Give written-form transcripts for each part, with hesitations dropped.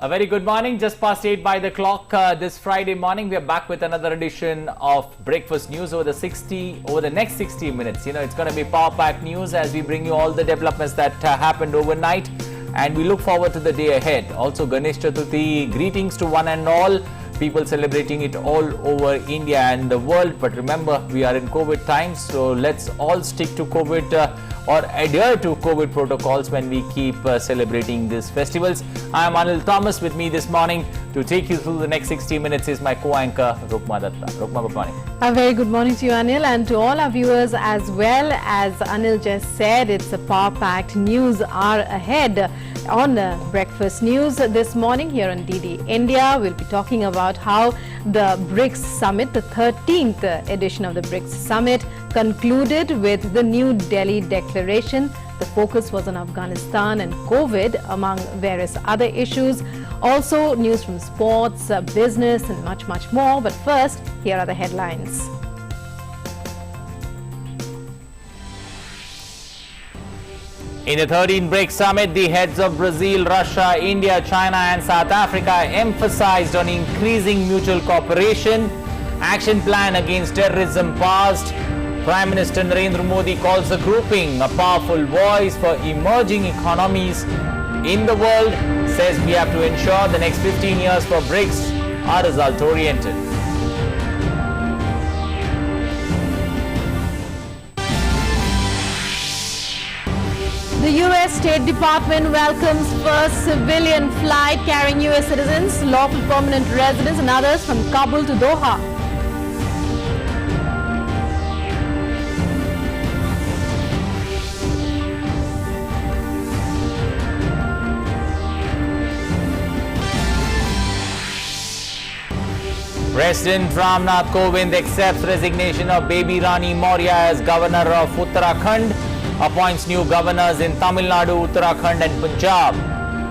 A very good morning, just past 8 by the clock this Friday morning. We are back with another edition of Breakfast News over the next 60 minutes. You know, it's going to be power-packed news as we bring you all the developments that happened overnight, and we look forward to the day ahead. Also, Ganesh Chaturthi, greetings to one and all. People celebrating it all over India and the world. But remember, we are in COVID times, so let's all stick to COVID or adhere to COVID protocols when we keep celebrating these festivals. I am Anil Thomas. With me this morning to take you through the next 60 minutes is my co-anchor Rukma Datta. Rukma, good morning. A very good morning to you, Anil, and to all our viewers as well. As Anil just said, it's a power-packed news are ahead on Breakfast News this morning here on DD India. We'll be talking about how the BRICS Summit, the 13th edition of the BRICS Summit, concluded with the New Delhi Declaration. The focus was on Afghanistan and COVID, among various other issues. Also, news from sports, business, and much, much more. But first, here are the headlines. In the 13th BRICS Summit, the heads of Brazil, Russia, India, China and South Africa emphasized on increasing mutual cooperation. Action plan against terrorism passed. Prime Minister Narendra Modi calls the grouping a powerful voice for emerging economies in the world. Says we have to ensure the next 15 years for BRICS are result-oriented. The U.S. State Department welcomes first civilian flight carrying U.S. citizens, lawful permanent residents and others from Kabul to Doha. President Ramnath Kovind accepts resignation of Baby Rani Maurya as Governor of Uttarakhand. Appoints new governors in Tamil Nadu, Uttarakhand and Punjab.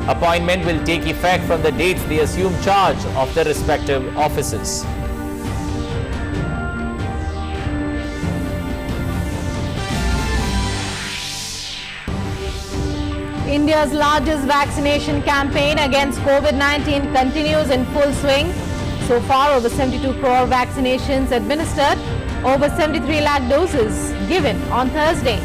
Appointment will take effect from the dates they assume charge of their respective offices. India's largest vaccination campaign against COVID-19 continues in full swing. So far, over 72 crore vaccinations administered, over 73 lakh doses given on Thursday.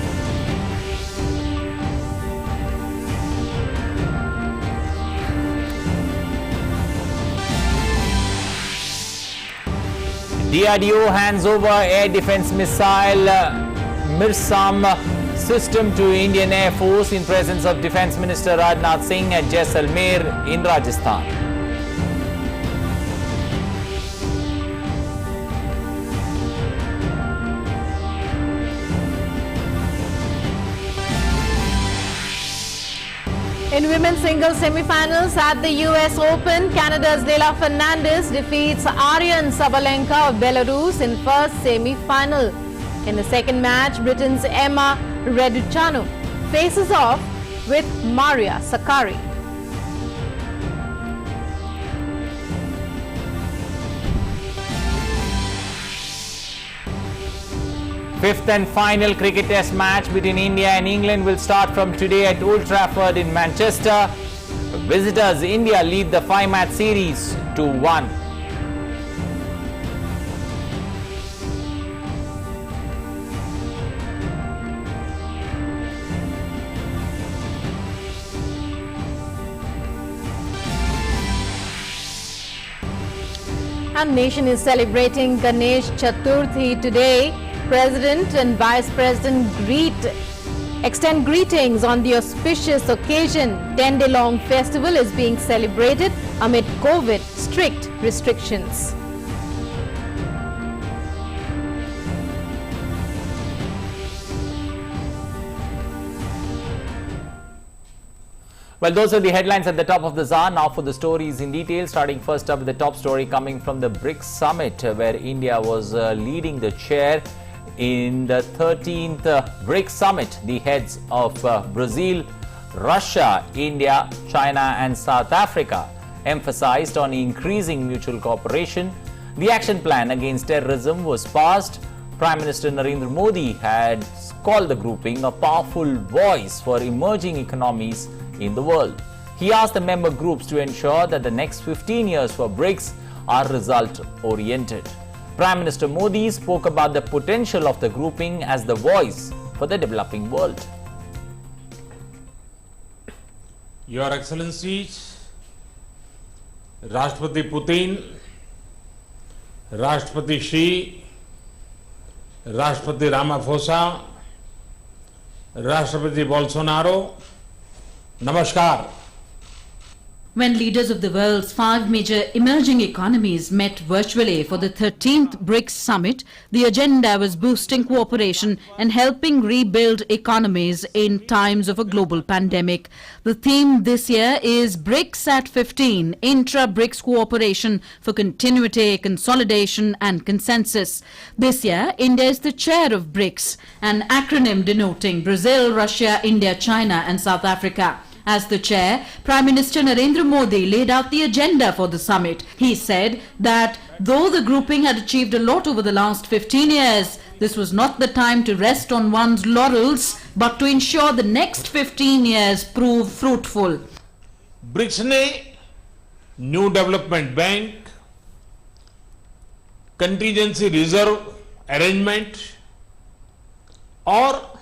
DRDO hands over air defense missile MRSAM system to Indian Air Force in presence of Defence Minister Rajnath Singh at Jaisalmer in Rajasthan. In women's singles semi-finals at the US Open, Canada's Leila Fernandez defeats Aryan Sabalenka of Belarus in first semi-final. In the second match, Britain's Emma Raducanu faces off with Maria Sakkari. Fifth and final cricket test match between India and England will start from today at Old Trafford in Manchester. Visitors India lead the 5-match series 2-1. Our nation is celebrating Ganesh Chaturthi today. President and Vice President extend greetings on the auspicious occasion. 10-day-long festival is being celebrated amid COVID strict restrictions. Well, those are the headlines at the top of the Zar. Now for the stories in detail, starting first up with the top story coming from the BRICS Summit, where India was leading the chair. In the 13th BRICS Summit, the heads of Brazil, Russia, India, China and South Africa emphasized on increasing mutual cooperation. The action plan against terrorism was passed. Prime Minister Narendra Modi had called the grouping a powerful voice for emerging economies in the world. He asked the member groups to ensure that the next 15 years for BRICS are result-oriented. Prime Minister Modi spoke about the potential of the grouping as the voice for the developing world. Your Excellencies, Rashtrapati Putin, Rashtrapati Xi, Rashtrapati Ramaphosa, Rashtrapati Bolsonaro, Namaskar. When leaders of the world's 5 major emerging economies met virtually for the 13th BRICS summit, the agenda was boosting cooperation and helping rebuild economies in times of a global pandemic. The theme this year is BRICS at 15, intra-BRICS cooperation for continuity, consolidation and consensus. This year, India is the chair of BRICS, an acronym denoting Brazil, Russia, India, China and South Africa. As the chair, Prime Minister Narendra Modi laid out the agenda for the summit. He said that though the grouping had achieved a lot over the last 15 years, this was not the time to rest on one's laurels, but to ensure the next 15 years prove fruitful. BRICS ने new development bank, contingency reserve arrangement और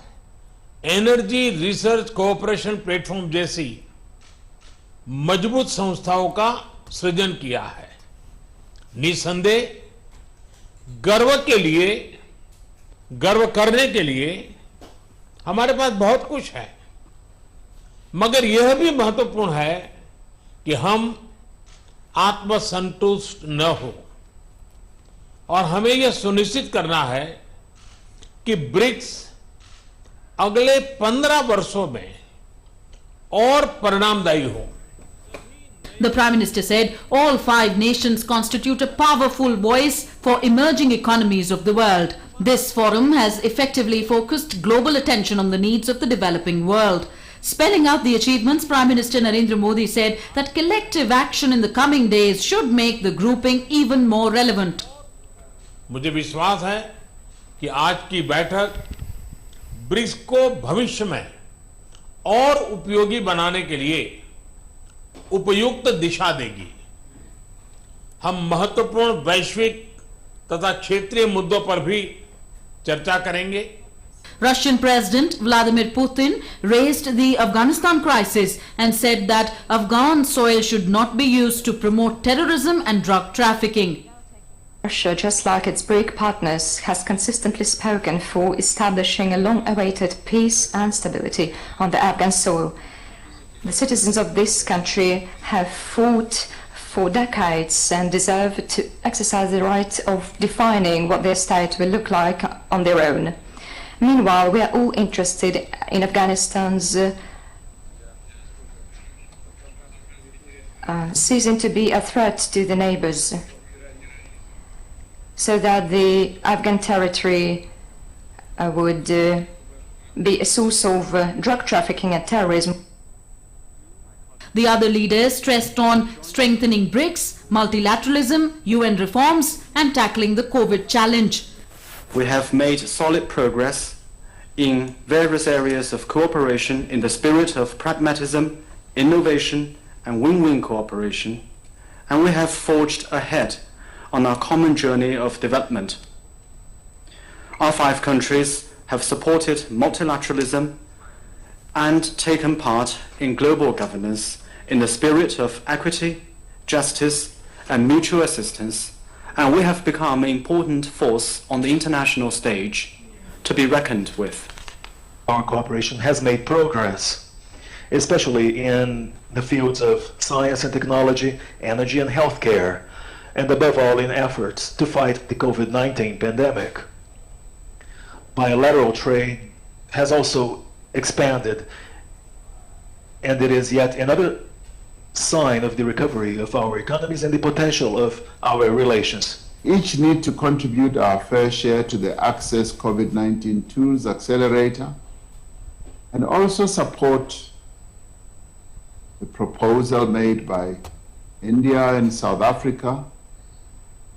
energy research cooperation platform जैसी मजबूत संस्थाओं का सृजन किया है। निसंदेह गर्व करने के लिए हमारे पास बहुत कुछ है, मगर यह भी महत्वपूर्ण है कि हम आत्मसंतुष्ट न हो और हमें यह सुनिश्चित करना है कि ब्रिक्स अगले 15 वर्षों में और परिणामदायी हो। The Prime Minister said all 5 nations constitute a powerful voice for emerging economies of the world. This forum has effectively focused global attention on the needs of the developing world. Spelling out the achievements, Prime Minister Narendra Modi said that collective action in the coming days should make the grouping even more relevant. मुझे विश्वास है कि आज की बैठक BRICS को भविष्य में और उपयोगी बनाने के लिए उपयुक्त दिशा देगी। हम महत्वपूर्ण वैश्विक तथा क्षेत्रीय मुद्दों पर भी चर्चा करेंगे। Russian President Vladimir Putin raised the Afghanistan crisis and said that Afghan soil should not be used to promote terrorism and drug trafficking. Russia, just like its BRIC partners, has consistently spoken for establishing a long-awaited peace and stability on the Afghan soil. The citizens of this country have fought for decades and deserve to exercise the right of defining what their state will look like on their own. Meanwhile, we are all interested in Afghanistan's ceasing to be a threat to the neighbors, so that the Afghan territory would be a source of drug trafficking and terrorism. The other leaders stressed on strengthening BRICS, multilateralism, UN reforms and tackling the COVID challenge. We have made solid progress in various areas of cooperation in the spirit of pragmatism, innovation and win-win cooperation, and we have forged ahead on our common journey of development. Our 5 countries have supported multilateralism and taken part in global governance in the spirit of equity, justice and mutual assistance, and we have become an important force on the international stage to be reckoned with. Our cooperation has made progress, especially in the fields of science and technology, energy and healthcare, and above all in efforts to fight the COVID-19 pandemic. Bilateral trade has also expanded, and it is yet another sign of the recovery of our economies and the potential of our relations. Each need to contribute our fair share to the Access COVID-19 Tools Accelerator and also support the proposal made by India and South Africa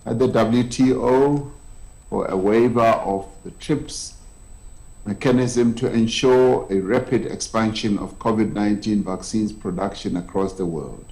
at the WTO for a waiver of the TRIPS mechanism to ensure a rapid expansion of COVID-19 vaccines production across the world.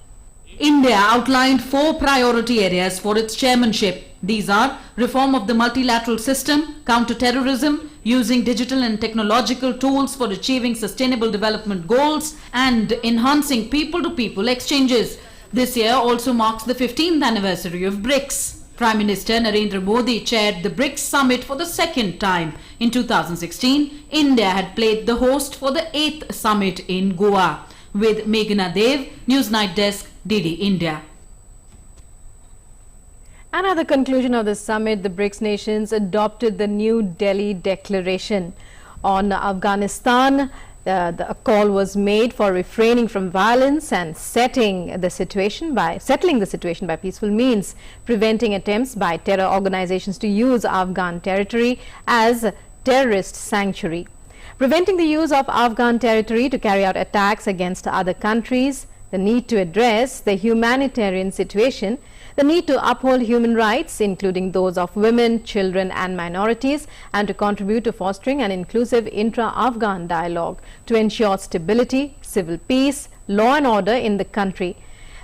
India outlined 4 priority areas for its chairmanship. These are reform of the multilateral system, counter-terrorism, using digital and technological tools for achieving sustainable development goals, and enhancing people-to-people exchanges. This year also marks the 15th anniversary of BRICS. Prime Minister Narendra Modi chaired the BRICS summit for the second time. In 2016, India had played the host for the 8th summit in Goa. With Meghna Dev, Newsnight Desk, DD India. And at the conclusion of the summit, the BRICS nations adopted the New Delhi Declaration on Afghanistan. The call was made for refraining from violence and settling the situation by peaceful means, preventing attempts by terror organizations to use Afghan territory as terrorist sanctuary, preventing the use of Afghan territory to carry out attacks against other countries, the need to address the humanitarian situation, the need to uphold human rights, including those of women, children and minorities, and to contribute to fostering an inclusive intra-Afghan dialogue to ensure stability, civil peace, law and order in the country.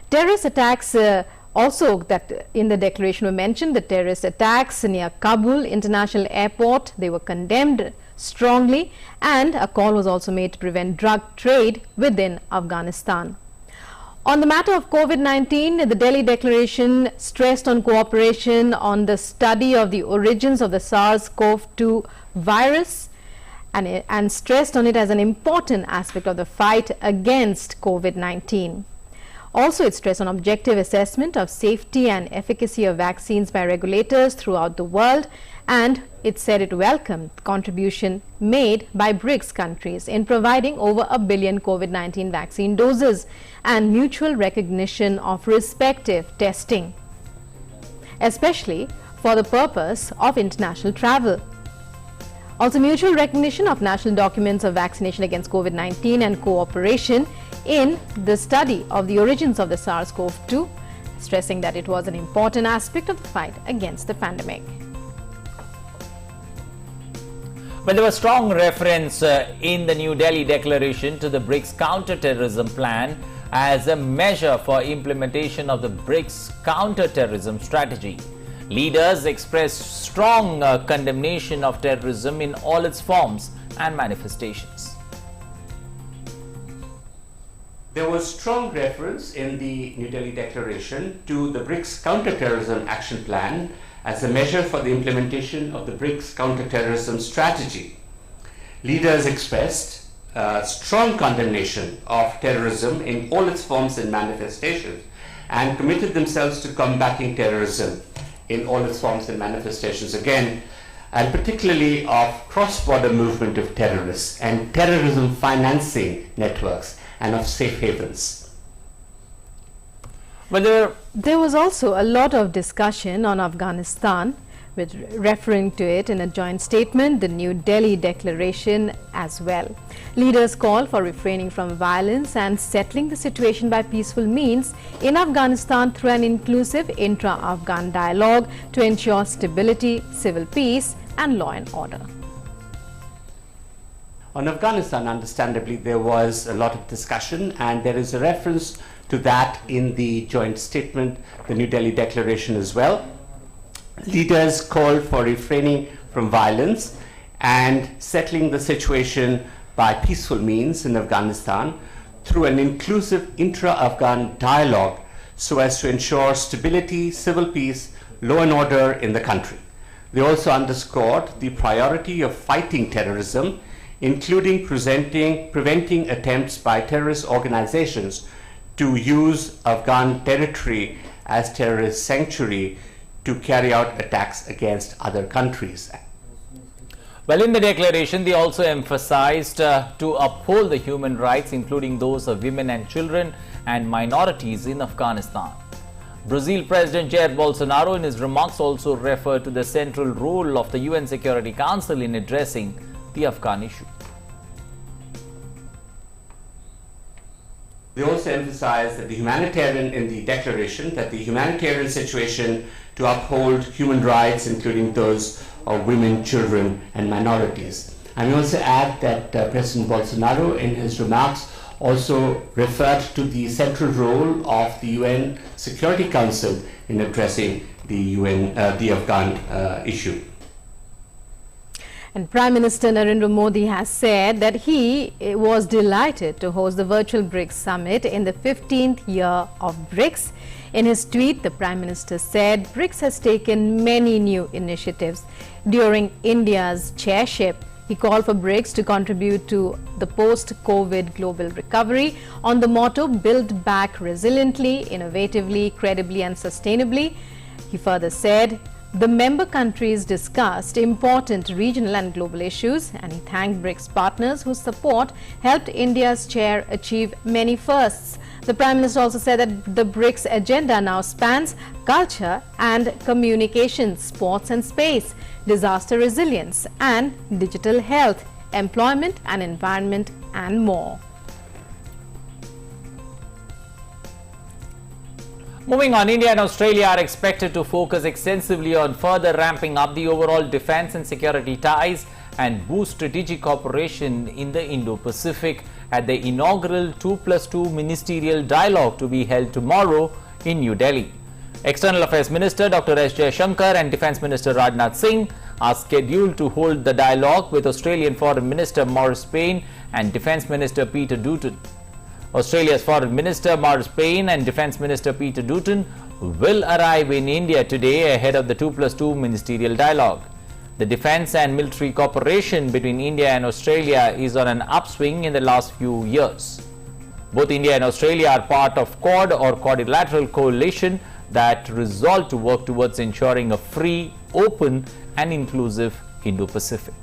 Terrorist attacks also that in the declaration were mentioned. The terrorist attacks near Kabul International Airport, they were condemned strongly, and a call was also made to prevent drug trade within Afghanistan. On the matter of COVID-19, the Delhi Declaration stressed on cooperation on the study of the origins of the SARS-CoV-2 virus and stressed on it as an important aspect of the fight against COVID-19. Also, it stressed on objective assessment of safety and efficacy of vaccines by regulators throughout the world, and it said it welcomed contribution made by BRICS countries in providing over 1 billion COVID-19 vaccine doses and mutual recognition of respective testing, especially for the purpose of international travel. Also, mutual recognition of national documents of vaccination against COVID-19 and cooperation in the study of the origins of the SARS-CoV-2, stressing that it was an important aspect of the fight against the pandemic. Well, there was strong reference in the New Delhi Declaration to the BRICS counter-terrorism plan as a measure for implementation of the BRICS counter-terrorism strategy. Leaders expressed strong condemnation of terrorism in all its forms and manifestations. There was strong reference in the New Delhi Declaration to the BRICS counter-terrorism action plan as a measure for the implementation of the BRICS counter-terrorism strategy. Leaders expressed strong condemnation of terrorism in all its forms and manifestations and committed themselves to combating terrorism in all its forms and manifestations again, and particularly of cross-border movement of terrorists and terrorism financing networks and of safe havens. But there was also a lot of discussion on Afghanistan, with referring to it in a joint statement, the New Delhi Declaration as well. Leaders called for refraining from violence and settling the situation by peaceful means in Afghanistan through an inclusive intra-Afghan dialogue to ensure stability, civil peace and law and order. On Afghanistan, understandably, there was a lot of discussion, and there is a reference to that in the joint statement, the New Delhi Declaration as well. Leaders called for refraining from violence and settling the situation by peaceful means in Afghanistan through an inclusive intra-Afghan dialogue so as to ensure stability, civil peace, law and order in the country. They also underscored the priority of fighting terrorism, including preventing attempts by terrorist organizations to use Afghan territory as terrorist sanctuary to carry out attacks against other countries. well, in the declaration, they also emphasized to uphold the human rights, including those of women and children and minorities in Afghanistan. Brazil President Jair Bolsonaro in his remarks also referred to the central role of the UN Security Council in addressing the Afghan issue. They also emphasized that the humanitarian situation to uphold human rights, including those of women, children, and minorities. And we also add that President Bolsonaro in his remarks also referred to the central role of the UN Security Council in addressing the Afghan issue. And Prime Minister Narendra Modi has said that he was delighted to host the virtual BRICS summit in the 15th year of BRICS. In his tweet, the Prime Minister said BRICS has taken many new initiatives during India's chairship. He called for BRICS to contribute to the post-COVID global recovery on the motto, build back resiliently, innovatively, credibly and sustainably. He further said the member countries discussed important regional and global issues, and he thanked BRICS partners whose support helped India's chair achieve many firsts. The Prime Minister also said that the BRICS agenda now spans culture and communications, sports and space, disaster resilience and digital health, employment and environment and more. Moving on, India and Australia are expected to focus extensively on further ramping up the overall defense and security ties and boost strategic cooperation in the Indo-Pacific at the inaugural 2+2 ministerial dialogue to be held tomorrow in New Delhi. External Affairs Minister Dr. S. Jaishankar and Defence Minister Rajnath Singh are scheduled to hold the dialogue with Australian Foreign Minister Maurice Payne and Defence Minister Peter Dutton. Australia's Foreign Minister Maurice Payne and Defence Minister Peter Dutton will arrive in India today ahead of the 2+2 ministerial dialogue. The defence and military cooperation between India and Australia is on an upswing in the last few years. Both India and Australia are part of Quad or Quadrilateral Coalition that resolved to work towards ensuring a free, open and inclusive Indo-Pacific.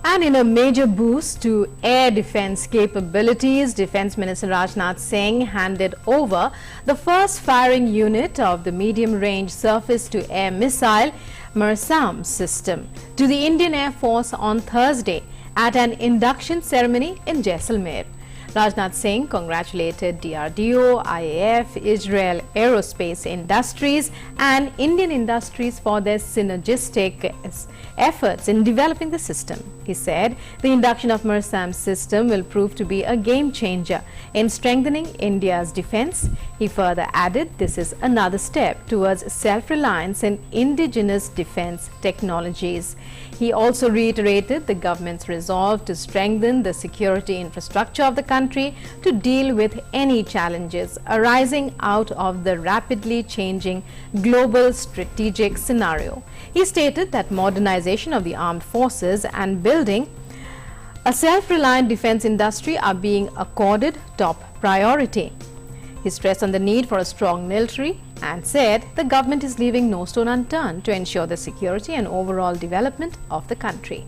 And in a major boost to air defense capabilities, Defense Minister Rajnath Singh handed over the first firing unit of the medium-range surface-to-air missile MRSAM system to the Indian Air Force on Thursday at an induction ceremony in Jaisalmer. Rajnath Singh congratulated DRDO, IAF, Israel Aerospace Industries and Indian industries for their synergistic efforts in developing the system. He said the induction of MRSAM system will prove to be a game changer in strengthening India's defense. He further added this is another step towards self-reliance in indigenous defense technologies. He also reiterated the government's resolve to strengthen the security infrastructure of the country to deal with any challenges arising out of the rapidly changing global strategic scenario. He stated that modernization of the armed forces and building a self-reliant defense industry are being accorded top priority. He stressed on the need for a strong military and said the government is leaving no stone unturned to ensure the security and overall development of the country.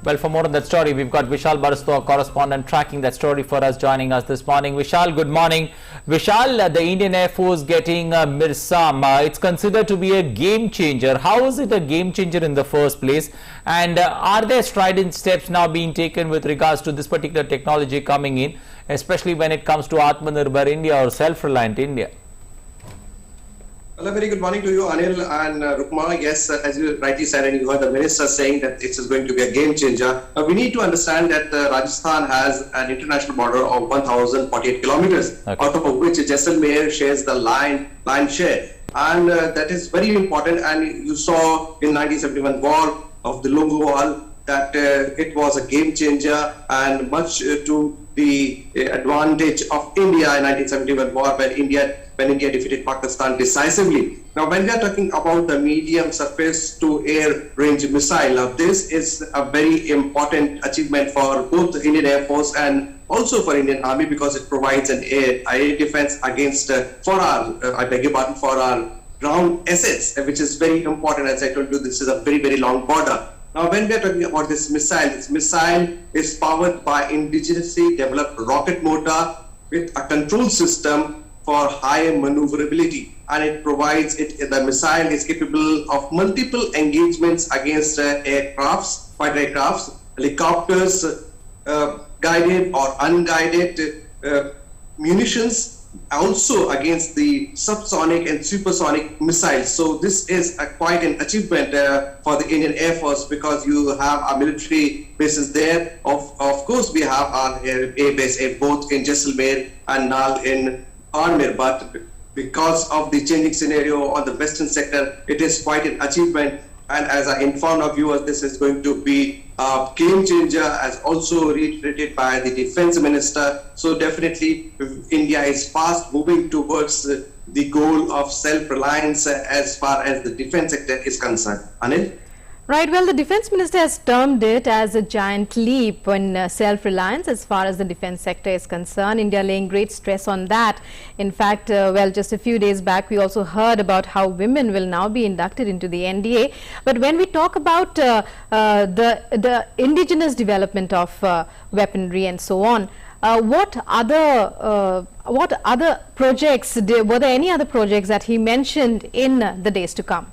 Well, for more on that story, we've got Vishal Barasto, our correspondent, tracking that story for us, joining us this morning. Vishal, good morning. Vishal, the Indian Air Force getting MRSAM, it's considered to be a game changer. How is it a game changer in the first place? And are there strident steps now being taken with regards to this particular technology coming in, especially when it comes to Atmanirbhar India or self-reliant India? Well, a very good morning to you, Anil and Rukma. Yes, as you rightly said, and you heard the minister saying that this is going to be a game changer. We need to understand that Rajasthan has an international border of 1,048 kilometers, out of which Jaisalmer shares the line share. And that is very important. And you saw in 1971 war of the Longowal that it was a game changer and much to the advantage of India in 1971 war when India defeated Pakistan decisively. Now, when we are talking about the medium surface to air range missile, now this is a very important achievement for both the Indian Air Force and also for Indian Army, because it provides an air defense against for our ground assets, which is very important. As I told you, this is a very, very long border. Now, when we are talking about this missile is powered by indigenously developed rocket motor with a control system for high maneuverability, and it provides the missile is capable of multiple engagements against aircrafts, fighter aircrafts, helicopters, guided or unguided munitions, also against the subsonic and supersonic missiles. So this is quite an achievement for the Indian Air Force, because you have our military bases there. Of course, we have our air base both in Jaisalmer and now in Armir, but because of the changing scenario on the western sector, it is quite an achievement. And as I informed our viewers, this is going to be a game changer, as also reiterated by the defense minister. So definitely India is fast moving towards the goal of self-reliance as far as the defense sector is concerned. Anil? Right, well, the defense minister has termed it as a giant leap in self-reliance as far as the defense sector is concerned. India laying great stress on that. In fact, well, just a few days back, we also heard about how women will now be inducted into the NDA. But when we talk about the indigenous development of weaponry and so on, what other projects, were there any other projects that he mentioned in the days to come?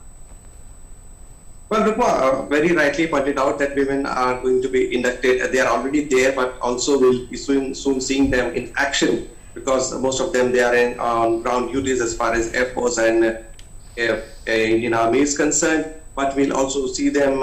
Well, Rukma very rightly pointed out that women are going to be inducted. They are already there, but also we'll be soon seeing them in action, because most of them, they are on ground duties as far as Air Force and Indian Army is concerned. But we'll also see them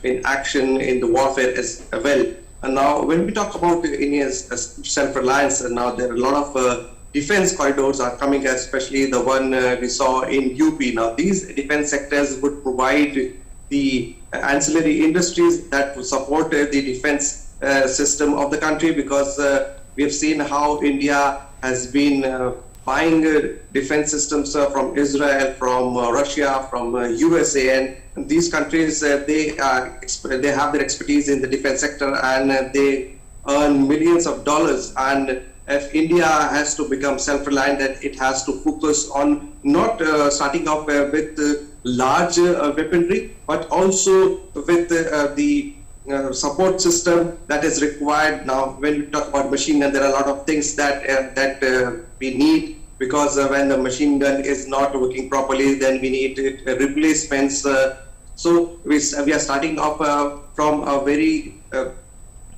in action in the warfare as well. And now, when we talk about India's self-reliance, now there are a lot of defense corridors are coming, especially the one we saw in UP. Now, these defense sectors would provide the ancillary industries that would support the defense system of the country, because we have seen how India has been buying defense systems from Israel, from Russia, from USA, and these countries they have their expertise in the defense sector, and they earn millions of dollars. And if India has to become self-reliant, that it has to focus on not starting off with large weaponry, but also with the support system that is required. Now, when we talk about machine gun, there are a lot of things that we need, because when the machine gun is not working properly, then we need replacements. So we are starting off from a very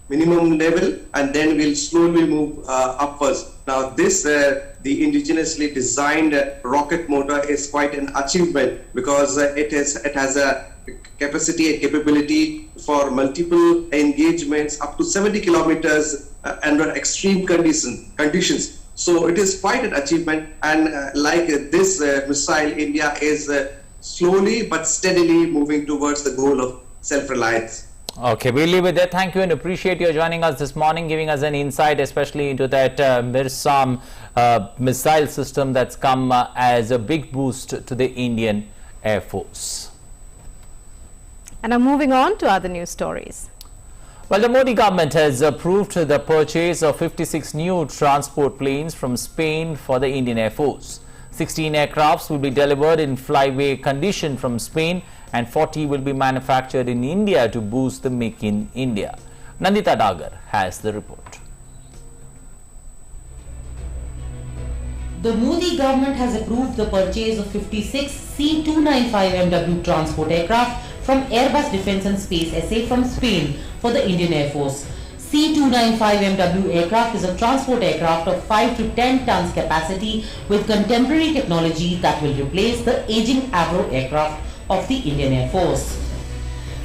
minimum level, and then we'll slowly move upwards. Now, this the indigenously designed rocket motor is quite an achievement, because it has a capacity and capability for multiple engagements up to 70 kilometers under extreme conditions. So it is quite an achievement, and like this missile, India is slowly but steadily moving towards the goal of self-reliance. Okay, we'll leave it there. Thank you and appreciate you joining us this morning, giving us an insight, especially into that MRSAM missile system that's come as a big boost to the Indian Air Force. And now moving on to other news stories. Well, the Modi government has approved the purchase of 56 new transport planes from Spain for the Indian Air Force. 16 aircrafts will be delivered in flyaway condition from Spain, and 40 will be manufactured in India to boost the Make in India. Nandita Dagar has the report. The Modi government has approved the purchase of 56 C-295MW transport aircraft from Airbus Defence and Space SA from Spain for the Indian Air Force. C-295MW aircraft is a transport aircraft of 5 to 10 tons capacity with contemporary technology that will replace the aging Avro aircraft of the Indian Air Force.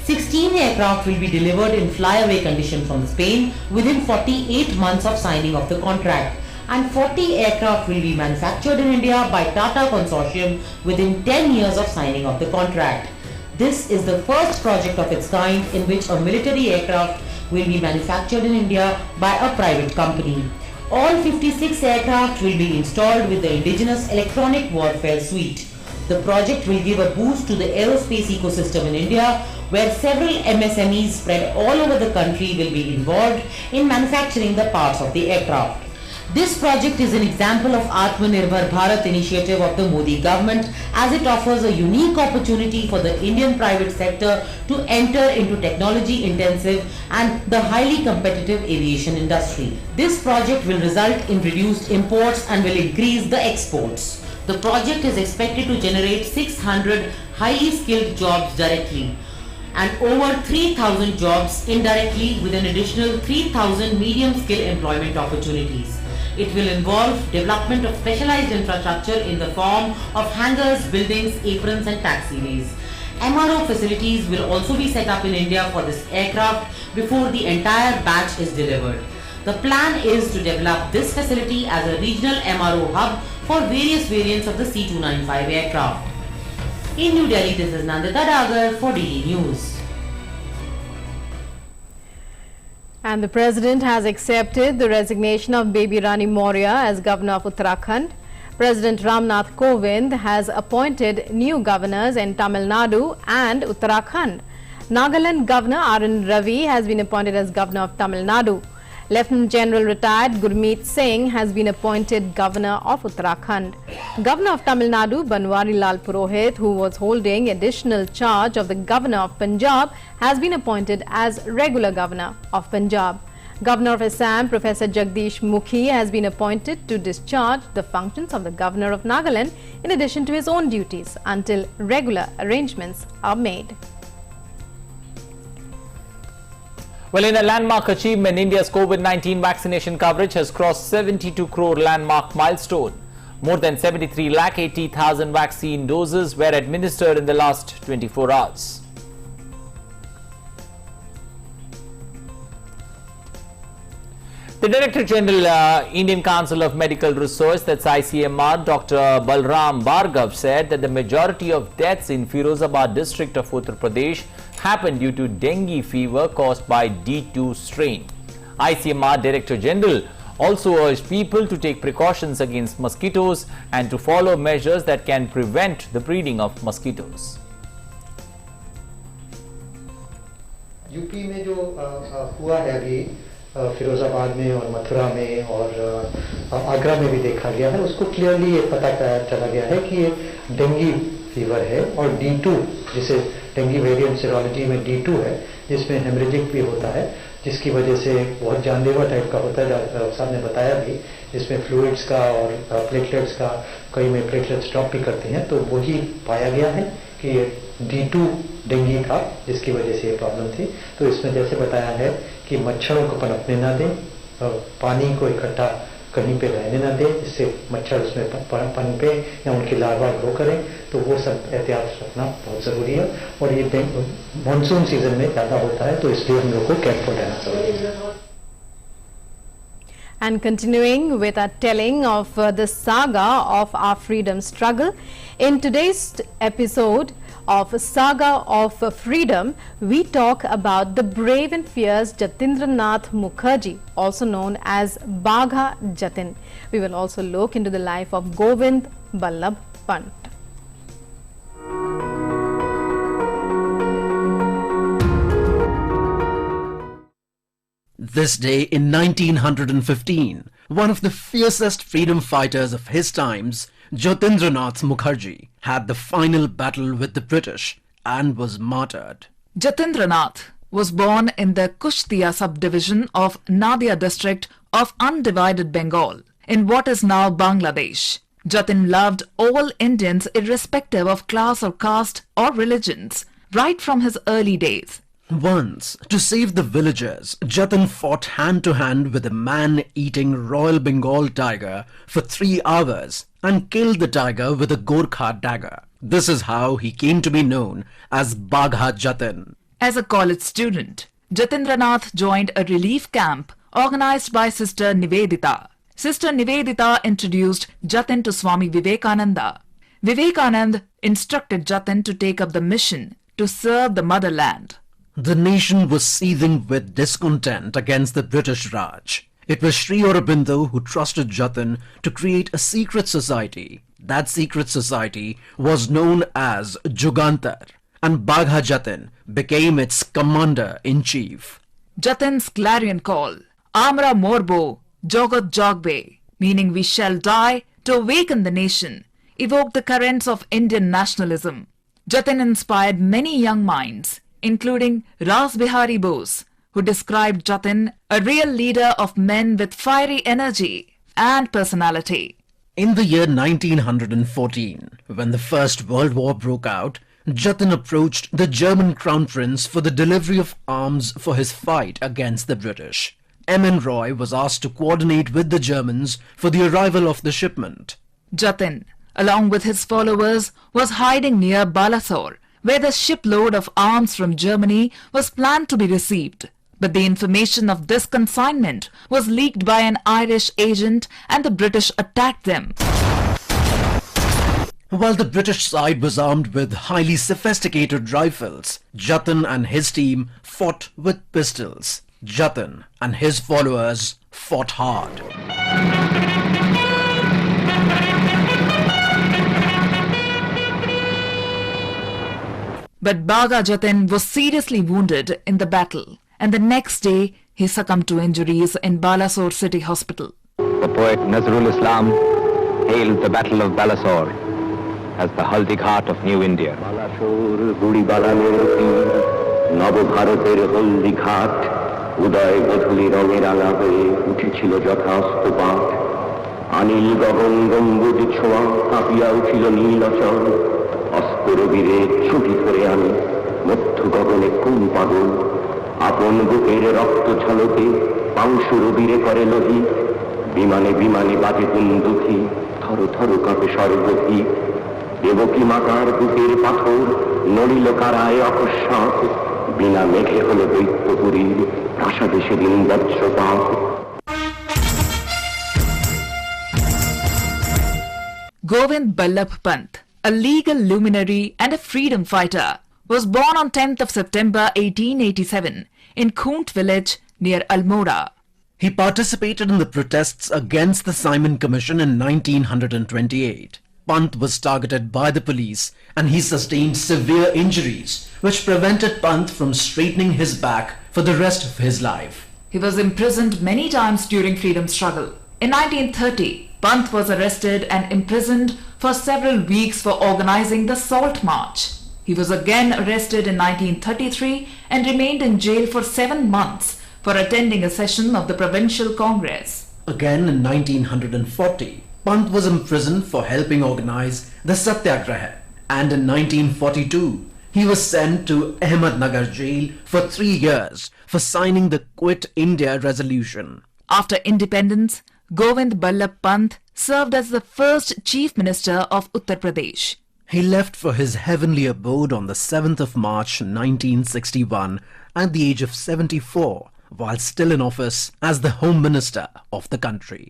16 aircraft will be delivered in flyaway condition from Spain within 48 months of signing of the contract, and 40 aircraft will be manufactured in India by Tata Consortium within 10 years of signing of the contract. This is the first project of its kind in which a military aircraft will be manufactured in India by a private company. All 56 aircraft will be installed with the indigenous electronic warfare suite. The project will give a boost to the aerospace ecosystem in India, where several MSMEs spread all over the country will be involved in manufacturing the parts of the aircraft. This project is an example of Atmanirbhar Bharat initiative of the Modi government, as it offers a unique opportunity for the Indian private sector to enter into technology intensive and the highly competitive aviation industry. This project will result in reduced imports and will increase the exports. The project is expected to generate 600 highly skilled jobs directly and over 3,000 jobs indirectly, with an additional 3,000 medium skill employment opportunities. It will involve development of specialized infrastructure in the form of hangars, buildings, aprons and taxiways. MRO facilities will also be set up in India for this aircraft before the entire batch is delivered. The plan is to develop this facility as a regional MRO hub for various variants of the C-295 aircraft. In New Delhi, this is Nandita Dagar for DD News. And the President has accepted the resignation of Baby Rani Maurya as Governor of Uttarakhand. President Ramnath Kovind has appointed new governors in Tamil Nadu and Uttarakhand. Nagaland Governor R.N. Ravi has been appointed as Governor of Tamil Nadu. Lieutenant General retired Gurmeet Singh has been appointed Governor of Uttarakhand. Governor of Tamil Nadu Banwari Lal Purohit, who was holding additional charge of the Governor of Punjab, has been appointed as regular Governor of Punjab. Governor of Assam Professor Jagdish Mukhi has been appointed to discharge the functions of the Governor of Nagaland in addition to his own duties until regular arrangements are made. Well, in a landmark achievement, India's COVID-19 vaccination coverage has crossed 72 crore landmark milestone. More than 73,80,000 vaccine doses were administered in the last 24 hours. The Director General, Indian Council of Medical Research, that's ICMR, Dr. Balram Bhargav, said that the majority of deaths in Firozabad district of Uttar Pradesh happened due to dengue fever caused by D2 strain. ICMR Director General also urged people to take precautions against mosquitoes and to follow measures that can prevent the breeding of mosquitoes. UP में जो हुआ है अभी फिरोजाबाद में और मथुरा में और आगरा में भी देखा गया है, उसको क्लियरली ये पता चला गया है कि ये डेंगू फीवर है और D2, जिसे डेंगू वेरिएंट सीरोलॉजी में D2 है, जिसमें हेमरेजिक भी होता है, जिसकी वजह से बहुत जानलेवा टाइप का होता है, साहब ने बताया भी, जिसमें फ्लूइड्स का और प्लेटलेट्स का, कई में प्लेटलेट्स ड्रॉप भी करते हैं, तो वही पाया गया है कि D2 डेंगू था, जिसकी वजह से ये प्रॉब्लम थी। तो इसमें जैसे बताया है कि मच्छरों को पनपने ना दें, पानी को इकट्ठा कहीं पे रहने ना दें, इससे मच्छर उसमें पनपे या उनकी लार्वा ग्रो करें, तो वो सब एहतियात रखना बहुत ज़रूरी है। और ये मानसून सीजन में ज़्यादा होता है, तो इसलिए हम लोग को केयरफुल रहना चाहिए। And continuing with our telling of the saga of our freedom struggle, in today's episode of Saga of Freedom, we talk about the brave and fierce Jatindranath Mukherjee, also known as Bagha Jatin. We will also look into the life of Govind Ballabh Pant. This day in 1915, one of the fiercest freedom fighters of his times, Jatindranath Mukherjee, had the final battle with the British and was martyred. Jatindranath was born in the Kushtia subdivision of Nadia district of undivided Bengal in what is now Bangladesh. Jatin loved all Indians irrespective of class or caste or religions right from his early days. Once, to save the villagers, Jatin fought hand-to-hand with a man-eating Royal Bengal tiger for 3 hours and killed the tiger with a Gorkha dagger. This is how he came to be known as Bagha Jatin. As a college student, Jatindranath joined a relief camp organized by Sister Nivedita. Sister Nivedita introduced Jatin to Swami Vivekananda. Vivekananda instructed Jatin to take up the mission to serve the motherland. The nation was seething with discontent against the British Raj. It was Sri Aurobindo who trusted Jatin to create a secret society. That secret society was known as Jugantar, and Bagha Jatin became its commander-in-chief. Jatin's clarion call, Amra Morbo, Jogat Jogbe, meaning we shall die to awaken the nation, evoked the currents of Indian nationalism. Jatin inspired many young minds, including Ras Bihari Bose, who described Jatin a real leader of men with fiery energy and personality. In the year 1914, when the First World War broke out, Jatin approached the German Crown Prince for the delivery of arms for his fight against the British. M.N. Roy was asked to coordinate with the Germans for the arrival of the shipment. Jatin, along with his followers, was hiding near Balasore, where the shipload of arms from Germany was planned to be received. But the information of this consignment was leaked by an Irish agent and the British attacked them. While the British side was armed with highly sophisticated rifles, Jatin and his team fought with pistols. Jatin and his followers fought hard. But Baga Jatin was seriously wounded in the battle, and the next day he succumbed to injuries in Balasore City Hospital. The poet Nazrul Islam hailed the Battle of Balasore as the haldi ghat of New India. Balasore budi balaner তীর নব ভারতের হলদি ঘাট উদয় গোধূলি রঙের আলাপে উঠেছিল যথা অস্তপাত আনিল গগন গম্বুজ ছোঁয়া কাঁপিয়া উঠিল নীলচল অস্ত্র বীরে ছুটি ধরে আনি মধ্য গগনে কোন পাগল আপন বুকের রক্ত ঝলকে পাংশুর বীরে করে লোহিত বিমানে বিমানে বাজে দুন্দুকি থর থর কাঁপে সর্বভীত দেবকী মাতার বুকের পাথর নড়িল কারায় অকস্মাৎ বিনা মেঘে হলো দৈত্যপুরীর প্রাসাদে সেদিন বজ্রপাত। Govind Ballabh Pant, a legal luminary and a freedom fighter, was born on 10th of September 1887 in Khoont village near Almora. He participated in the protests against the Simon Commission in 1928. Pant was targeted by the police and he sustained severe injuries which prevented Pant from straightening his back for the rest of his life. He was imprisoned many times during freedom struggle. In 1930, Pant was arrested and imprisoned for several weeks for organizing the Salt March. He was again arrested in 1933 and remained in jail for 7 months for attending a session of the Provincial Congress. Again in 1940, Pant was imprisoned for helping organize the Satyagraha, and in 1942 he was sent to Ahmednagar jail for 3 years for signing the Quit India resolution. After independence, Govind Ballabh Pant served as the first Chief Minister of Uttar Pradesh. He left for his heavenly abode on the 7th of March 1961 at the age of 74, while still in office as the Home Minister of the country.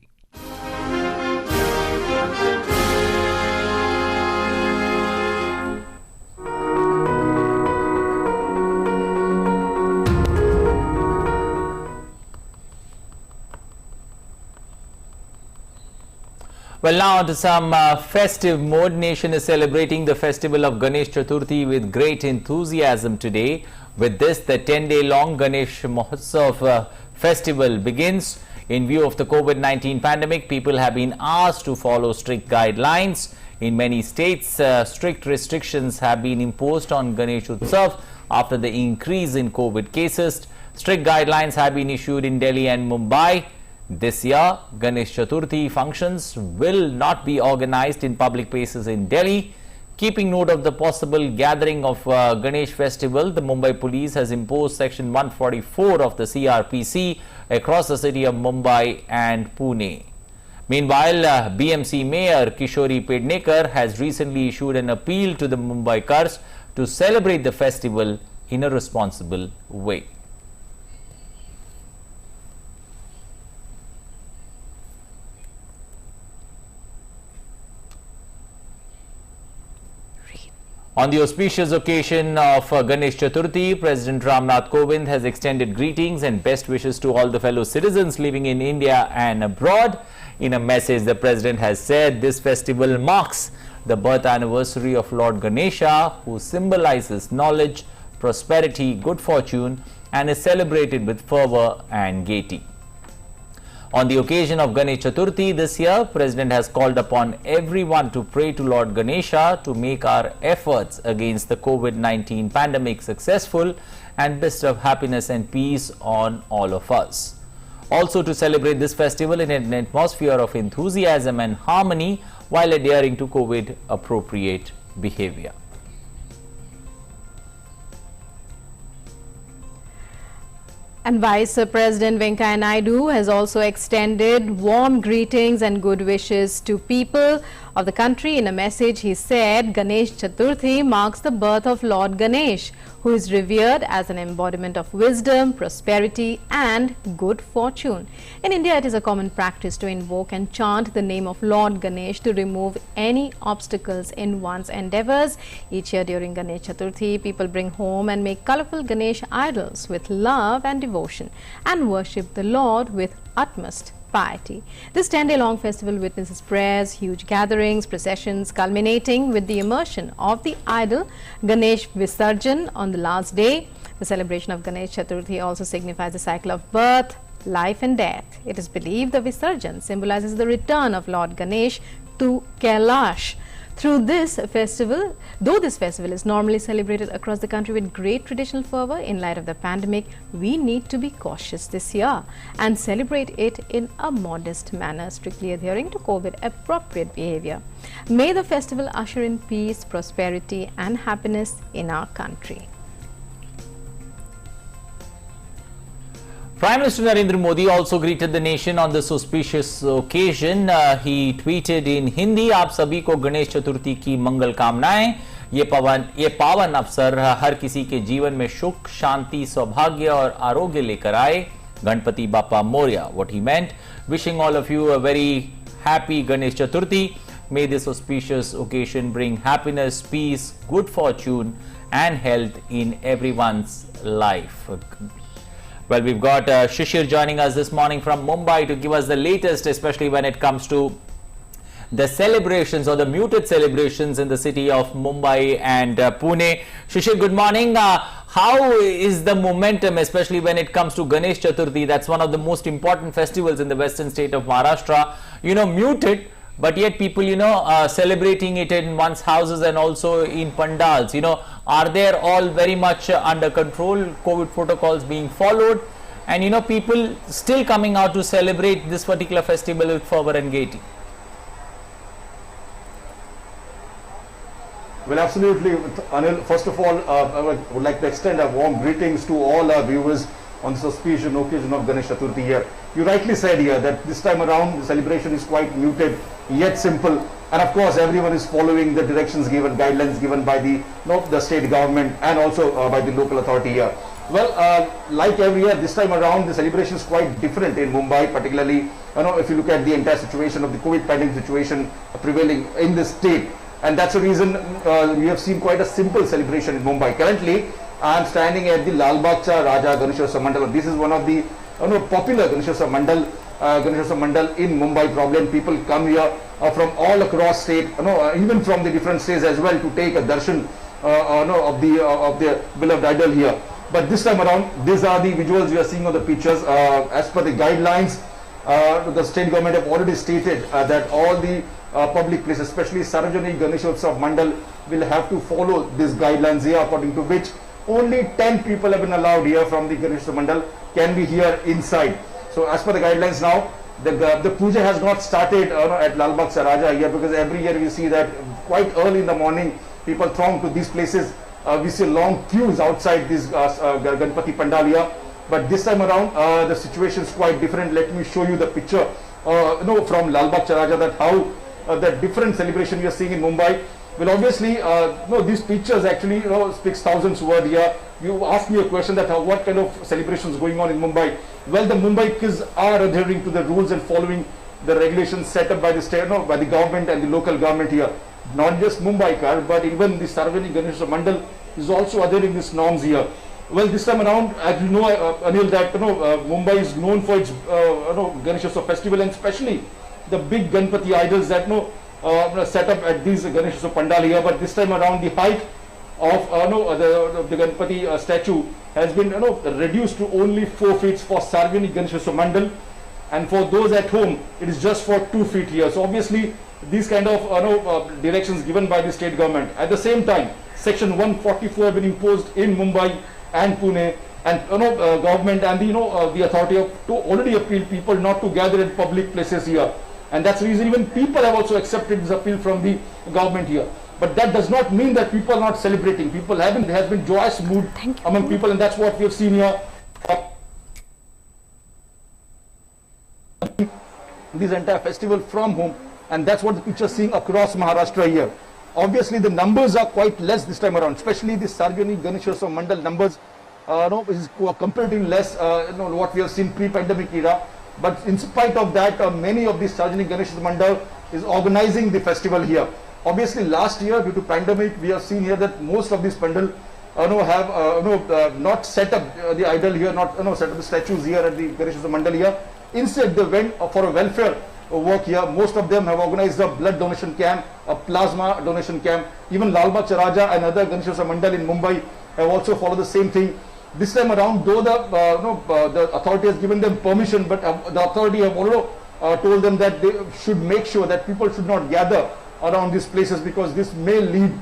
Well, now to some festive mode. Nation is celebrating the festival of Ganesh Chaturthi with great enthusiasm today. With this, the 10-day-long Ganesh Mahotsav festival begins. In view of the COVID-19 pandemic, people have been asked to follow strict guidelines. In many states, strict restrictions have been imposed on Ganesh Utsav after the increase in COVID cases. Strict guidelines have been issued in Delhi and Mumbai. This year, Ganesh Chaturthi functions will not be organized in public places in Delhi. Keeping note of the possible gathering of Ganesh festival, the Mumbai police has imposed section 144 of the CRPC across the city of Mumbai and Pune. Meanwhile, BMC Mayor Kishori Pednekar has recently issued an appeal to the Mumbaikars to celebrate the festival in a responsible way. On the auspicious occasion of Ganesh Chaturthi, President Ramnath Kovind has extended greetings and best wishes to all the fellow citizens living in India and abroad. In a message, the President has said this festival marks the birth anniversary of Lord Ganesha, who symbolizes knowledge, prosperity, good fortune, and is celebrated with fervor and gaiety. On the occasion of Ganesh Chaturthi this year, President has called upon everyone to pray to Lord Ganesha to make our efforts against the COVID-19 pandemic successful and bestow happiness and peace on all of us. Also to celebrate this festival in an atmosphere of enthusiasm and harmony while adhering to COVID-appropriate behavior. And Vice President Venkaiah Naidu has also extended warm greetings and good wishes to people of the country. In a message, he said Ganesh Chaturthi marks the birth of Lord Ganesh, who is revered as an embodiment of wisdom, prosperity and good fortune. In India, it is a common practice to invoke and chant the name of Lord Ganesh to remove any obstacles in one's endeavors. Each year during Ganesh Chaturthi, people bring home and make colorful Ganesh idols with love and devotion and worship the Lord with utmost piety. This 10-day-long festival witnesses prayers, huge gatherings, processions, culminating with the immersion of the idol Ganesh Visarjan on the last day. The celebration of Ganesh Chaturthi also signifies the cycle of birth, life and death. It is believed the Visarjan symbolizes the return of Lord Ganesh to Kailash. Though this festival is normally celebrated across the country with great traditional fervor, in light of the pandemic, we need to be cautious this year and celebrate it in a modest manner, strictly adhering to COVID-appropriate behavior. May the festival usher in peace, prosperity and happiness in our country. Prime Minister Narendra Modi also greeted the nation on this auspicious occasion. He tweeted in Hindi, "आप सभी को गणेश चतुर्थी की मंगल कामनाएं। ये पावन अवसर हर किसी के जीवन में सुख, शांति, सौभाग्य और आरोग्य लेकर आए। Ganpati Bappa Morya." What he meant, wishing all of you a very happy Ganesh Chaturthi. May this auspicious occasion bring happiness, peace, good fortune and health in everyone's life. Well, we've got Shishir joining us this morning from Mumbai to give us the latest, especially when it comes to the celebrations or the muted celebrations in the city of Mumbai and Pune. Shishir, good morning. How is the momentum, especially when it comes to Ganesh Chaturthi? That's one of the most important festivals in the western state of Maharashtra. Muted, but yet people, celebrating it in one's houses and also in pandals. Are they all very much under control, COVID protocols being followed, and people still coming out to celebrate this particular festival with fervor and gaiety? Well, absolutely, Anil. First of all, I would like to extend a warm greetings to all our viewers on this auspicious occasion of Ganesh Chaturthi here. You rightly said here that this time around the celebration is quite muted, yet simple, and of course everyone is following the directions given, guidelines given by the state government and also by the local authority here. Well, like every year, this time around the celebration is quite different in Mumbai, particularly if you look at the entire situation of the COVID pandemic situation prevailing in the state, and that's the reason we have seen quite a simple celebration in Mumbai. Currently, I am standing at the Lal Bagh Cha Raja Ganeshotsav Mandal. This is one of the popular Ganeshotsav Mandal in Mumbai. Probably people come here from all across state, even from the different states as well, to take a darshan of the beloved idol here. But this time around, these are the visuals you are seeing on the pictures. As per the guidelines, the state government have already stated that all the public places, especially Sarvajanik Ganeshotsav Mandal, will have to follow these guidelines here, according to which only 10 people have been allowed here from the Ganeshotsav Mandal can be here inside. So as per the guidelines now, the puja has not started at Lal Bagh Cha Raja here, because every year we see that quite early in the morning people throng to these places. We see long queues outside this Ganpati Pandal here. But this time around the situation is quite different. Let me show you the picture from Lal Bagh Cha Raja, that how the different celebration we are seeing in Mumbai. Well, obviously, these pictures actually speaks thousands words here. You asked me a question that what kind of celebrations going on in Mumbai. Well, the Mumbaikars are adhering to the rules and following the regulations set up by the state, by the government and the local government here. Not just Mumbaikar, but even the Sarvajanik Ganeshotsav Mandal is also adhering these norms here. Well, this time around, as you know, Anil, that Mumbai is known for its Ganeshotsav festival, and especially the big Ganpati idols that set up at these Ganeshotsav Pandal here. But this time around, the height of the Ganpati statue has been reduced to only 4 feet for Sarvajanik Ganeshotsav Mandal, and for those at home it is just for 2 feet here. So obviously these kind of directions given by the state government. At the same time, section 144 have been imposed in Mumbai and Pune, and government and the authority have to already appeal people not to gather in public places here. And that's the reason even people have also accepted this appeal from the government here. But that does not mean that people are not celebrating. There has been joyous mood among people, and that's what we have seen here. this entire festival from home, and that's what the picture is seeing across Maharashtra here. Obviously, the numbers are quite less this time around, especially the Sarvajanik Ganeshotsav Mandal numbers is comparatively less what we have seen pre-pandemic era. But in spite of that, many of these Sarvajanik Ganeshotsav Mandal is organizing the festival here. Obviously, last year due to pandemic, we have seen here that most of these pandal have not set up the idol here, not set up the statues here at the Ganeshotsav Mandal here. Instead, they went for a welfare work here. Most of them have organized a blood donation camp, a plasma donation camp. Even Lal Bagh Raja and other Ganeshotsav Mandal in Mumbai have also followed the same thing. This time around, though the authority has given them permission, but the authority have also told them that they should make sure that people should not gather around these places, because this may lead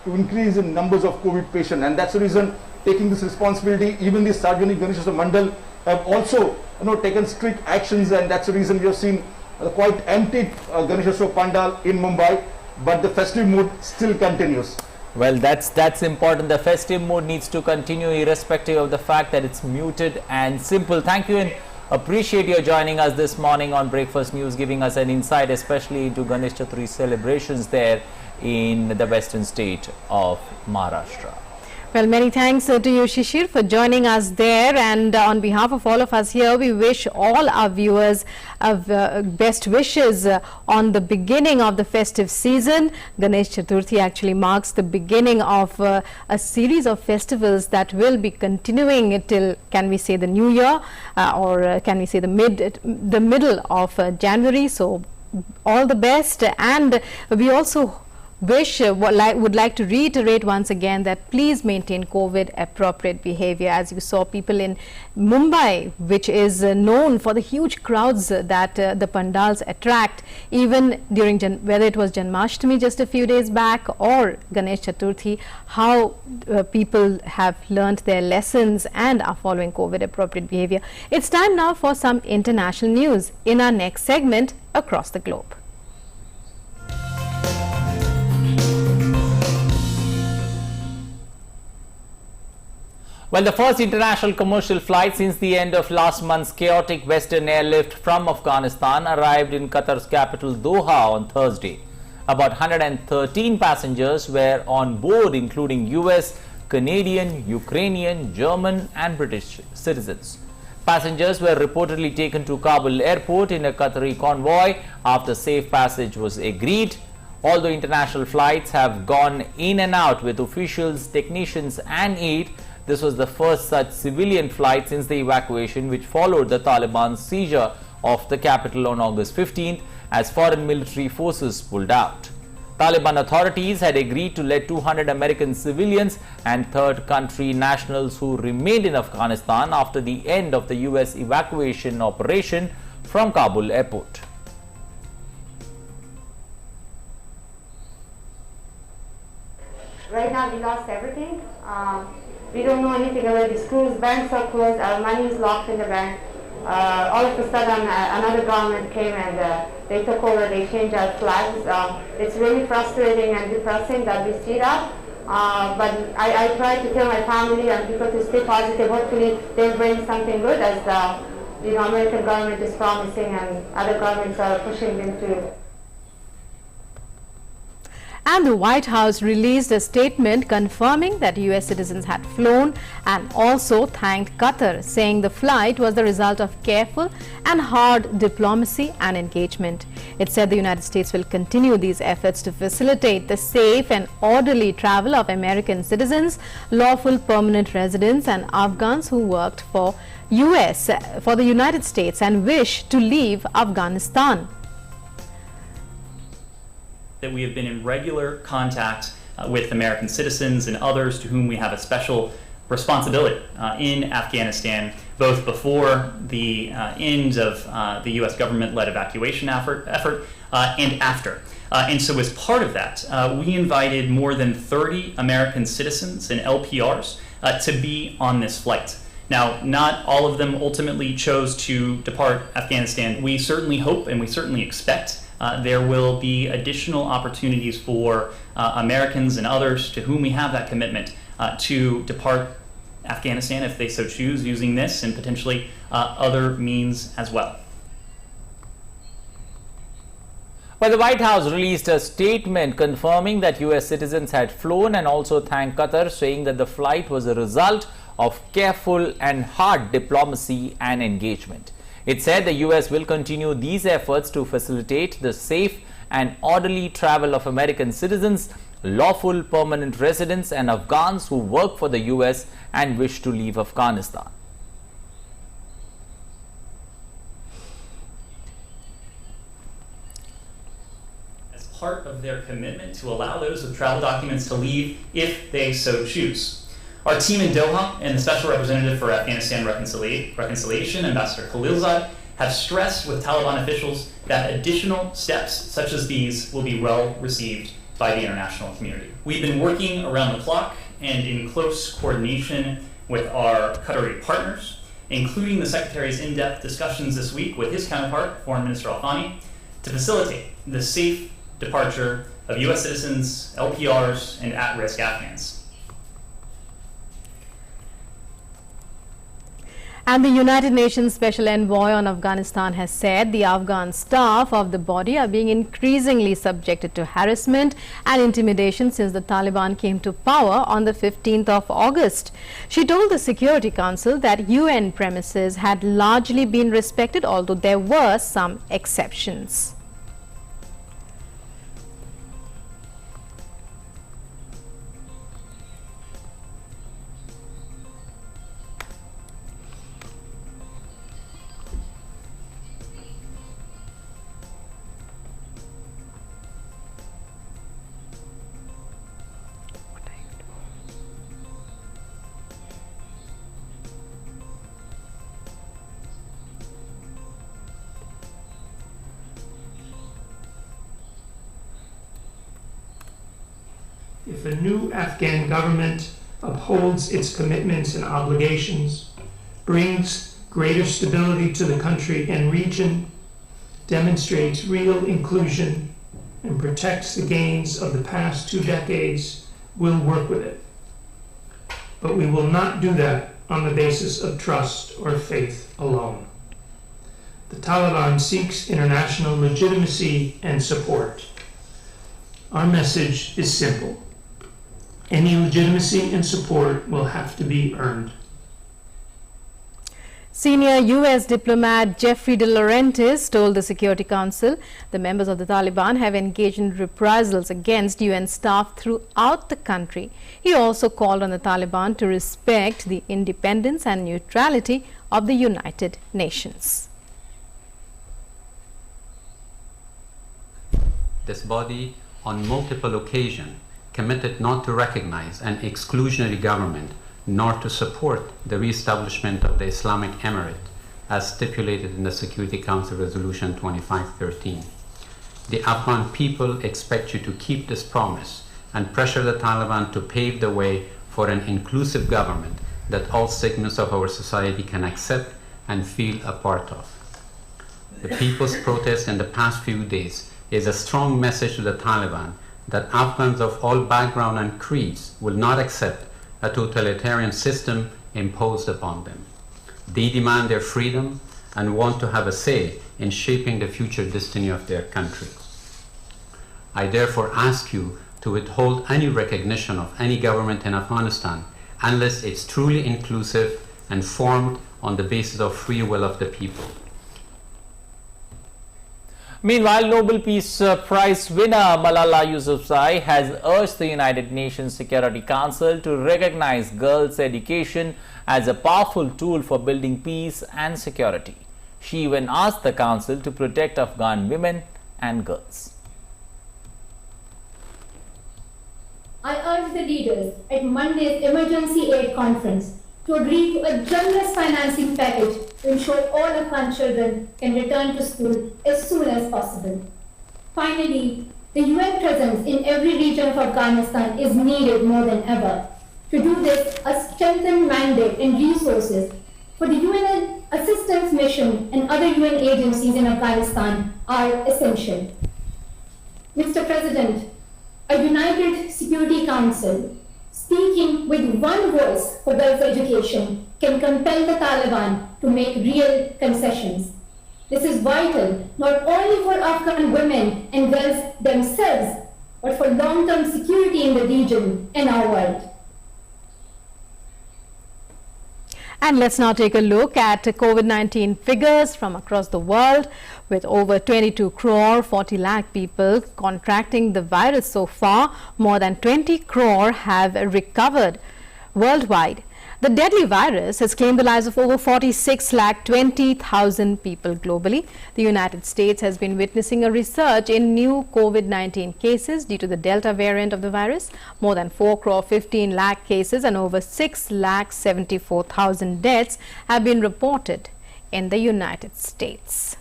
to increase in numbers of COVID patients, and that's the reason taking this responsibility. Even the Sarvajanik Ganeshotsav Mandal have also taken strict actions, and that's the reason we have seen quite empty Ganeshotsav Pandal in Mumbai, but the festive mood still continues. Well, that's important. The festive mood needs to continue irrespective of the fact that it's muted and simple. Thank you and appreciate your joining us this morning on Breakfast News, giving us an insight especially into Ganesh Chaturthi celebrations there in the western state of Maharashtra. Well, many thanks to you, Shishir, for joining us there. And on behalf of all of us here, we wish all our viewers best wishes on the beginning of the festive season. Ganesh Chaturthi actually marks the beginning of a series of festivals that will be continuing till, can we say, the new year, or can we say the middle of January. So all the best, and we also would like to reiterate once again that please maintain COVID appropriate behavior. As you saw, people in Mumbai, which is known for the huge crowds that the pandals attract, even during whether it was Janmashtami just a few days back or Ganesh Chaturthi, how people have learnt their lessons and are following COVID appropriate behavior. It's time now for some international news in our next segment, Across the Globe. Well, the first international commercial flight since the end of last month's chaotic Western airlift from Afghanistan arrived in Qatar's capital Doha on Thursday. About 113 passengers were on board, including US, Canadian, Ukrainian, German and British citizens. Passengers were reportedly taken to Kabul airport in a Qatari convoy after safe passage was agreed. Although international flights have gone in and out with officials, technicians and aid, this was the first such civilian flight since the evacuation, which followed the Taliban's seizure of the capital on August 15th as foreign military forces pulled out. Taliban authorities had agreed to let 200 American civilians and third country nationals who remained in Afghanistan after the end of the US evacuation operation from Kabul airport. Right now we lost everything. We don't know anything about the schools, banks are closed, our money is locked in the bank. All of a sudden another government came and they took over, they changed our flags. It's really frustrating and depressing that we see that. But I try to tell my family and people to stay positive. Hopefully they'll bring something good, as the American government is promising and other governments are pushing them to. And the White House released a statement confirming that US citizens had flown and also thanked Qatar, saying the flight was the result of careful and hard diplomacy and engagement. It said the United States will continue these efforts to facilitate the safe and orderly travel of American citizens, lawful permanent residents and Afghans who worked for the United States and wish to leave Afghanistan. That we have been in regular contact with American citizens and others to whom we have a special responsibility in Afghanistan, both before the end of the U.S. government-led evacuation effort and after. And so as part of that, we invited more than 30 American citizens and LPRs to be on this flight. Now, not all of them ultimately chose to depart Afghanistan. We certainly hope and we certainly expect there will be additional opportunities for Americans and others to whom we have that commitment to depart Afghanistan if they so choose, using this and potentially other means as well. But the White House released a statement confirming that US citizens had flown and also thanked Qatar, saying that the flight was a result of careful and hard diplomacy and engagement. It said the US will continue these efforts to facilitate the safe and orderly travel of American citizens, lawful permanent residents and Afghans who work for the US and wish to leave Afghanistan. As part of their commitment to allow those with travel documents to leave if they so choose. Our team in Doha and the Special Representative for Afghanistan Reconciliation, Ambassador Khalilzad, have stressed with Taliban officials that additional steps such as these will be well received by the international community. We've been working around the clock and in close coordination with our Qatari partners, including the Secretary's in-depth discussions this week with his counterpart, Foreign Minister Al-Thani, to facilitate the safe departure of US citizens, LPRs, and at-risk Afghans. And the United Nations Special Envoy on Afghanistan has said the Afghan staff of the body are being increasingly subjected to harassment and intimidation since the Taliban came to power on the 15th of August. She told the Security Council that UN premises had largely been respected, although there were some exceptions. If a new Afghan government upholds its commitments and obligations, brings greater stability to the country and region, demonstrates real inclusion, and protects the gains of the past 2 decades, we'll work with it. But we will not do that on the basis of trust or faith alone. The Taliban seeks international legitimacy and support. Our message is simple. Any legitimacy and support will have to be earned. Senior U.S. diplomat Jeffrey De Laurentiis told the Security Council the members of the Taliban have engaged in reprisals against UN staff throughout the country. He also called on the Taliban to respect the independence and neutrality of the United Nations. This body, on multiple occasions, committed not to recognize an exclusionary government nor to support the re-establishment of the Islamic Emirate as stipulated in the Security Council Resolution 2513. The Afghan people expect you to keep this promise and pressure the Taliban to pave the way for an inclusive government that all segments of our society can accept and feel a part of. The people's protest in the past few days is a strong message to the Taliban that Afghans of all background and creeds will not accept a totalitarian system imposed upon them. They demand their freedom and want to have a say in shaping the future destiny of their country. I therefore ask you to withhold any recognition of any government in Afghanistan unless it's truly inclusive and formed on the basis of free will of the people. Meanwhile, Nobel Peace Prize winner Malala Yousafzai has urged the United Nations Security Council to recognize girls' education as a powerful tool for building peace and security. She even asked the Council to protect Afghan women and girls. I urge the leaders at Monday's Emergency Aid Conference to agree to a generous financing package to ensure all Afghan children can return to school as soon as possible. Finally, the UN presence in every region of Afghanistan is needed more than ever. To do this, a strengthened mandate and resources for the UN Assistance Mission and other UN agencies in Afghanistan are essential. Mr. President, a united Security Council speaking with one voice for girls' education can compel the Taliban to make real concessions. This is vital not only for Afghan women and girls themselves, but for long-term security in the region and our world. And let's now take a look at COVID-19 figures from across the world. With over 22 crore 40 lakh people contracting the virus so far, more than 20 crore have recovered worldwide. The deadly virus has claimed the lives of over 46 lakh 20,000 people globally. The United States has been witnessing a resurge in new COVID-19 cases due to the Delta variant of the virus. More than 4 crore 15 lakh cases and over 6 lakh 74,000 deaths have been reported in the United States.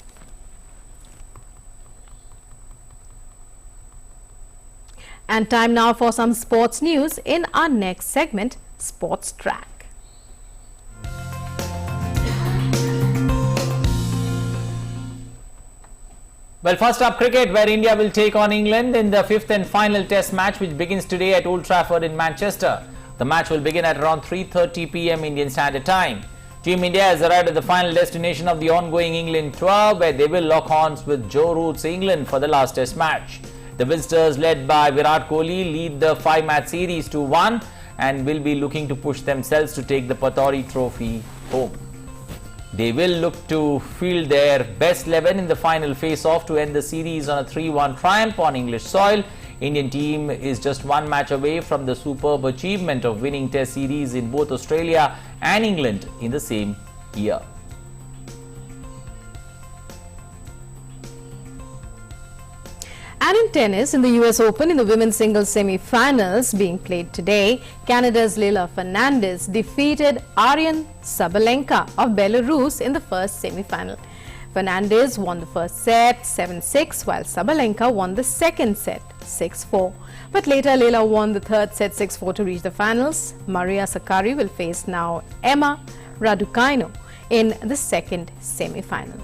And time now for some sports news in our next segment, Sports Track. Well, first up, cricket, where India will take on England in the fifth and final test match, which begins today at Old Trafford in Manchester. The match will begin at around 3:30 p.m. Indian Standard Time. Team India has arrived at the final destination of the ongoing England tour, where they will lock horns with Joe Root's England for the last test match. The visitors, led by Virat Kohli, lead the 5-match series 2-1 and will be looking to push themselves to take the Patori Trophy home. They will look to field their best 11 in the final face-off to end the series on a 3-1 triumph on English soil. Indian team is just one match away from the superb achievement of winning Test series in both Australia and England in the same year. And in tennis, in the US Open, in the women's singles semi-finals being played today, Canada's Leila Fernandez defeated Aryan Sabalenka of Belarus in the first semi-final. Fernandez won the first set 7-6, while Sabalenka won the second set 6-4. But later, Leila won the third set 6-4 to reach the finals. Maria Sakkari will face now Emma Raducanu in the second semi-final.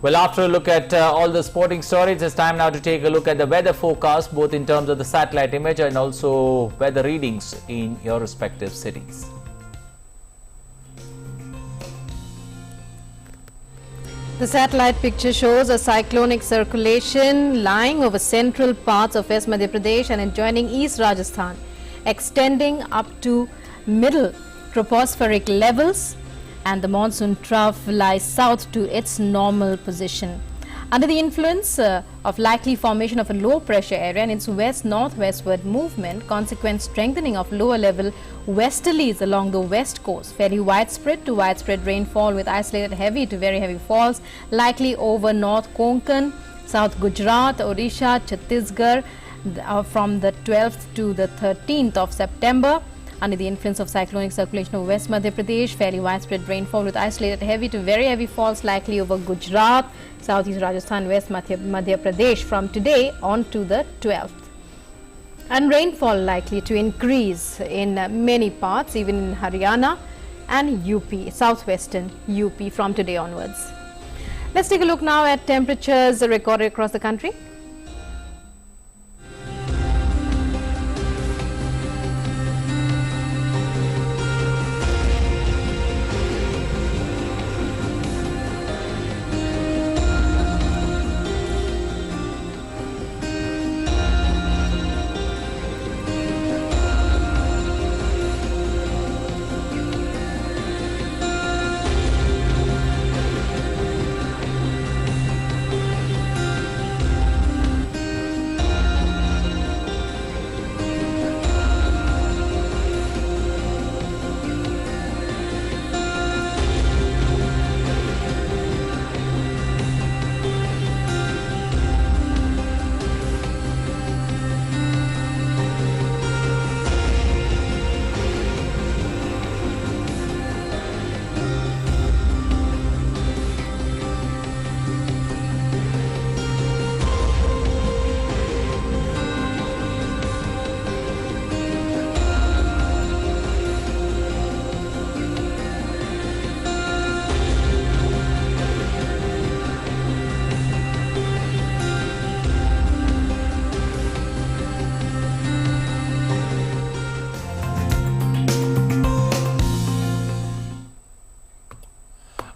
Well, after a look at all the sporting stories, it's time now to take a look at the weather forecast, both in terms of the satellite image and also weather readings in your respective cities. The satellite picture shows a cyclonic circulation lying over central parts of West Madhya Pradesh and adjoining East Rajasthan, extending up to middle tropospheric levels, and the monsoon trough lies south to its normal position. Under the influence of likely formation of a low pressure area and its west-northwestward movement, consequent strengthening of lower level westerlies along the west coast, fairly widespread to widespread rainfall with isolated heavy to very heavy falls likely over North Konkan, South Gujarat, Odisha, Chhattisgarh from the 12th to the 13th of September. Under the influence of cyclonic circulation over West Madhya Pradesh, fairly widespread rainfall with isolated heavy to very heavy falls likely over Gujarat, Southeast Rajasthan, West Madhya Pradesh from today on to the 12th. And rainfall likely to increase in many parts, even in Haryana and UP, southwestern UP from today onwards. Let's take a look now at temperatures recorded across the country.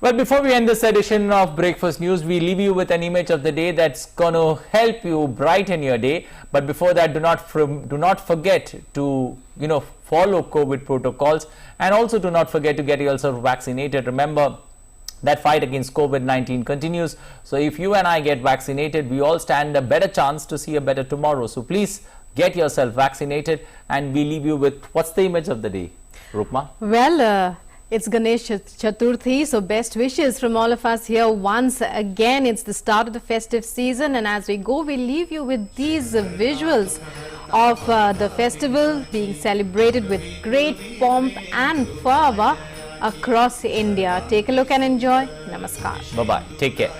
Well, before we end this edition of Breakfast News, we leave you with an image of the day that's going to help you brighten your day. But before that, do not forget to follow COVID protocols, and also do not forget to get yourself vaccinated. Remember, that fight against COVID-19 continues. So if you and I get vaccinated, we all stand a better chance to see a better tomorrow. So please get yourself vaccinated, and we leave you with, what's the image of the day, Rukma? Well, it's Ganesh Chaturthi, so best wishes from all of us here once again. It's the start of the festive season, and as we go, we leave you with these visuals of the festival being celebrated with great pomp and fervor across India. Take a look and enjoy. Namaskar. Bye-bye. Take care.